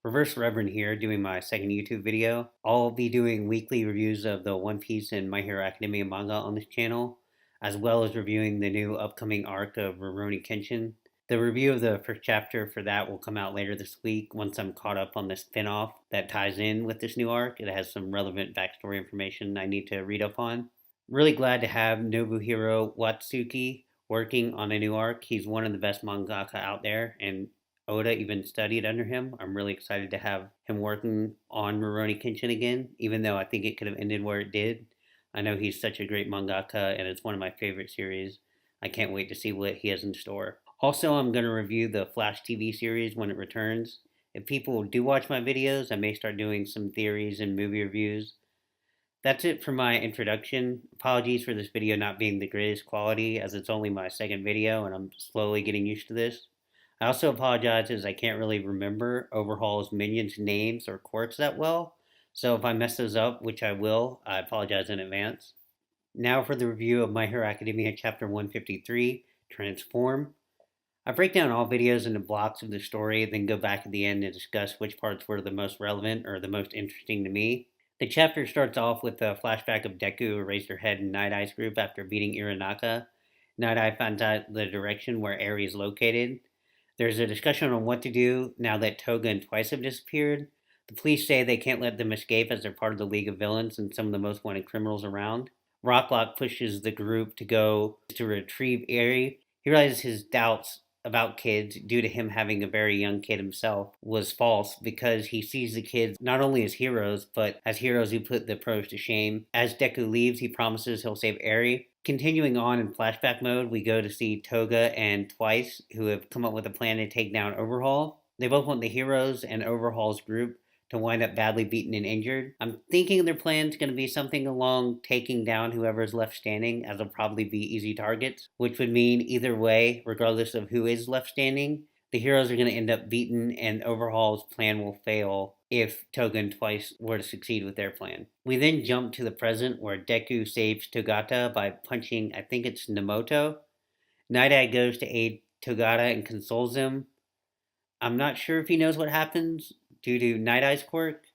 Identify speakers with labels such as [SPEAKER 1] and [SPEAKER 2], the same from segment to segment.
[SPEAKER 1] ReverseReverend here, doing my second YouTube video. I'll be doing weekly reviews of the One Piece and My Hero Academia manga on this channel, as well as reviewing the new upcoming arc of Rurouni Kenshin. The review of the first chapter for that will come out later this week once I'm caught up on the spin-off that ties in with this new arc. It has some relevant backstory information I need to read up on. Really glad to have Nobuhiro Watsuki working on a new arc. He's one of the best mangaka out there, and Oda even studied under him. I'm really excited to have him working on Rurouni Kenshin again, even though I think it could have ended where it did. I know he's such a great mangaka, and it's one of my favorite series. I can't wait to see what he has in store. Also, I'm going to review the Flash TV series when it returns. If people do watch my videos, I may start doing some theories and movie reviews. That's it for my introduction. Apologies for this video not being the greatest quality, as it's only my second video and I'm slowly getting used to this. I also apologize as I can't really remember Overhaul's minions' names or quirks that well, so if I mess those up, which I will, I apologize in advance. Now for the review of My Hero Academia Chapter 153, Transform. I break down all videos into blocks of the story, then go back at the end and discuss which parts were the most relevant or the most interesting to me. The chapter starts off with a flashback of Deku who raised her head in Night Eye's group after beating Iranaka. Night Eye finds out the direction where Eri is located. There's a discussion on what to do now that Toga and Twice have disappeared. The police say they can't let them escape as they're part of the League of Villains and some of the most wanted criminals around. Rocklock pushes the group to go to retrieve Eri. He realizes his doubts about kids due to him having a very young kid himself was false because he sees the kids not only as heroes but as heroes who put the pros to shame. As Deku leaves, he promises he'll save Eri. Continuing on in flashback mode, we go to see Toga and Twice, who have come up with a plan to take down Overhaul. They both want the heroes and Overhaul's group to wind up badly beaten and injured. I'm thinking their plan's going to be something along taking down whoever's left standing, as they'll probably be easy targets, which would mean either way, regardless of who is left standing, the heroes are going to end up beaten and Overhaul's plan will fail if Toga and Twice were to succeed with their plan. We then jump to the present where Deku saves Togata by punching, I think it's Nemoto. Night Eye goes to aid Togata and consoles him. I'm not sure if he knows what happens due to Night Eye's quirk.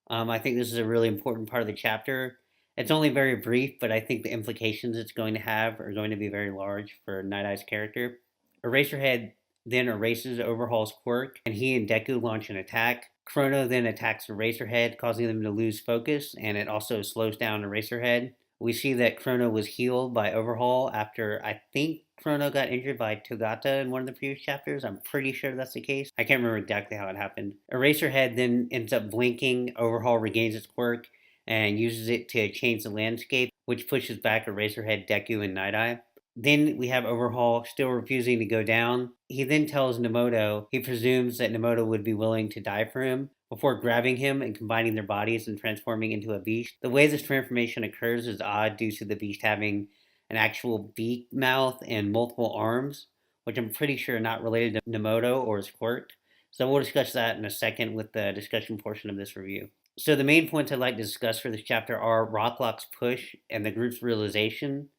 [SPEAKER 1] I think this is a really important part of the chapter. It's only very brief, but I think the implications it's going to have are going to be very large for Night Eye's character. Eraserhead then erases Overhaul's quirk, and he and Deku launch an attack. Chrono then attacks Eraserhead, causing them to lose focus, and it also slows down Eraserhead. We see that Chrono was healed by Overhaul after, I think, Chrono got injured by Togata in one of the previous chapters. I'm pretty sure that's the case. I can't remember exactly how it happened. Eraserhead then ends up blinking. Overhaul regains its quirk and uses it to change the landscape, which pushes back Eraserhead, Deku, and Night Eye. Then we have Overhaul still refusing to go down. He then tells Nemoto he presumes that Nemoto would be willing to die for him before grabbing him and combining their bodies and transforming into a beast. The way this transformation occurs is odd due to the beast having an actual beak mouth and multiple arms, which I'm pretty sure are not related to Nemoto or his quirk. So we'll discuss that in a second with the discussion portion of this review. So the main points I'd like to discuss for this chapter are Rocklock's push and the group's realization.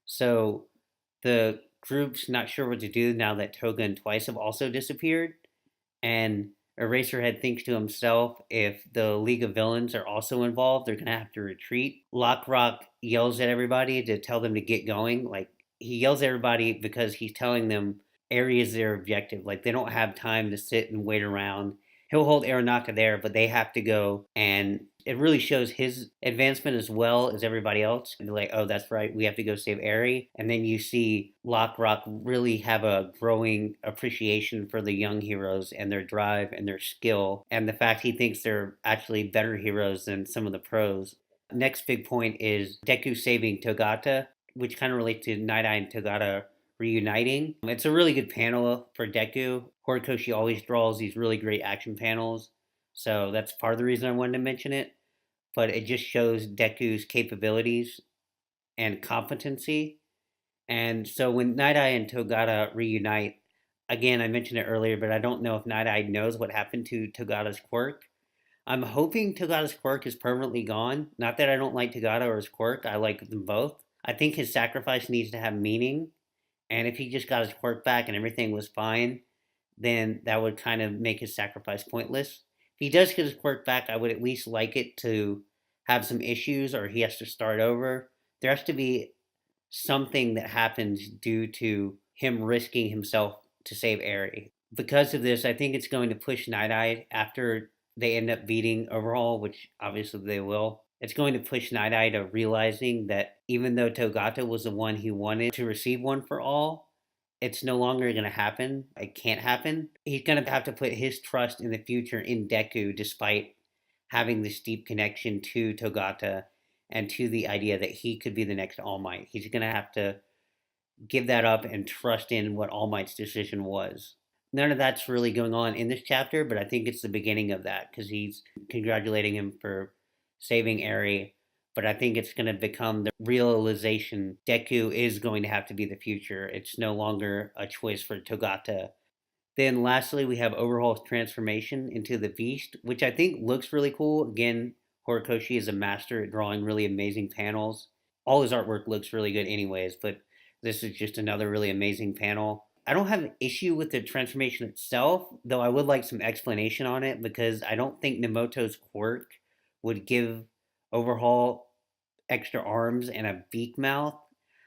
[SPEAKER 1] So the group's not sure what to do now that Toga and Twice have also disappeared, and Eraserhead thinks to himself if the League of Villains are also involved, they're going to have to retreat. Lockrock yells at everybody to tell them to get going. Like, he yells at everybody because he's telling them Eri is their objective. Like, they don't have time to sit and wait around. He'll hold Aranaka there, but they have to go, and it really shows his advancement as well as everybody else. And like, oh, that's right, we have to go save Eri. And then you see Lockrock really have a growing appreciation for the young heroes and their drive and their skill, and the fact he thinks they're actually better heroes than some of the pros. Next big point is Deku saving Togata, which kind of relates to Night Eye and Togata reuniting. It's a really good panel for Deku. Horikoshi always draws these really great action panels, so that's part of the reason I wanted to mention it. But it just shows Deku's capabilities and competency. And so when Night Eye and Togata reunite, again, I mentioned it earlier, but I don't know if Night Eye knows what happened to Togata's quirk. I'm hoping Togata's quirk is permanently gone. Not that I don't like Togata or his quirk, I like them both. I think his sacrifice needs to have meaning, and if he just got his quirk back and everything was fine, then that would kind of make his sacrifice pointless. he does get his quirk back, I would at least like it to have some issues or he has to start over. There has to be something that happens due to him risking himself to save Eri. Because of this, I think it's going to push Night Eye after they end up beating Overhaul, which obviously they will. It's going to push Night Eye to realizing that even though Togata was the one he wanted to receive One for All, it's no longer going to happen. It can't happen. He's going to have to put his trust in the future in Deku, despite having this deep connection to Togata and to the idea that he could be the next All Might. He's going to have to give that up and trust in what All Might's decision was. None of that's really going on in this chapter, but I think it's the beginning of that because he's congratulating him for saving Eri. But I think it's going to become the realization Deku is going to have to be the future. It's no longer a choice for Togata. Then lastly, we have Overhaul's transformation into the Beast, which I think looks really cool. Again, Horikoshi is a master at drawing really amazing panels. All his artwork looks really good anyways, but this is just another really amazing panel. I don't have an issue with the transformation itself, though I would like some explanation on it because I don't think Nemoto's quirk would give Overhaul extra arms and a beak mouth.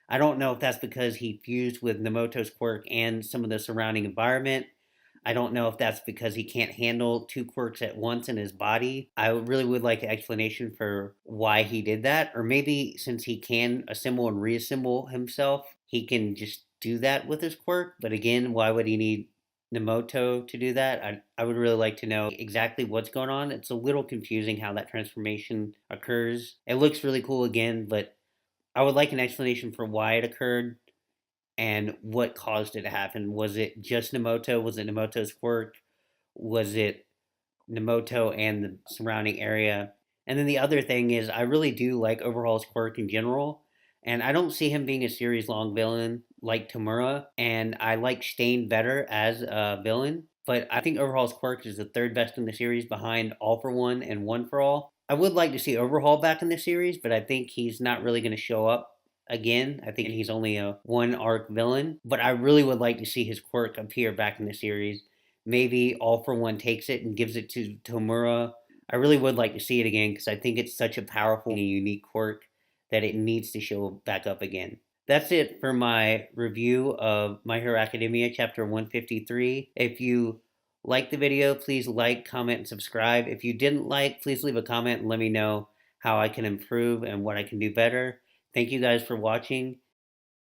[SPEAKER 1] I don't know if that's because he fused with Nemoto's quirk and some of the surrounding environment. I don't know if that's because he can't handle two quirks at once in his body. I really would like an explanation for why he did that. Or maybe since he can assemble and reassemble himself, he can just do that with his quirk. But again, why would he need Nemoto to do that? I would really like to know exactly what's going on. It's a little confusing how that transformation occurs. It looks really cool again, but I would like an explanation for why it occurred and what caused it to happen. Was it just Nemoto? Was it Nemoto's quirk? Was it Nemoto and the surrounding area? And then the other thing is, I really do like Overhaul's quirk in general, and I don't see him being a series long villain like Tamura, and I like Stain better as a villain. But I think Overhaul's quirk is the third best in the series behind All for One and One for All. I would like to see Overhaul back in the series, but I think he's not really going to show up again. I think he's only a one arc villain, but I really would like to see his quirk appear back in the series. Maybe All for One takes it and gives it to Tomura. I really would like to see it again because I think it's such a powerful and unique quirk that it needs to show back up again. That's it for my review of My Hero Academia chapter 153. If you liked the video, please like, comment, and subscribe. If you didn't like, please leave a comment and let me know how I can improve and what I can do better. Thank you guys for watching,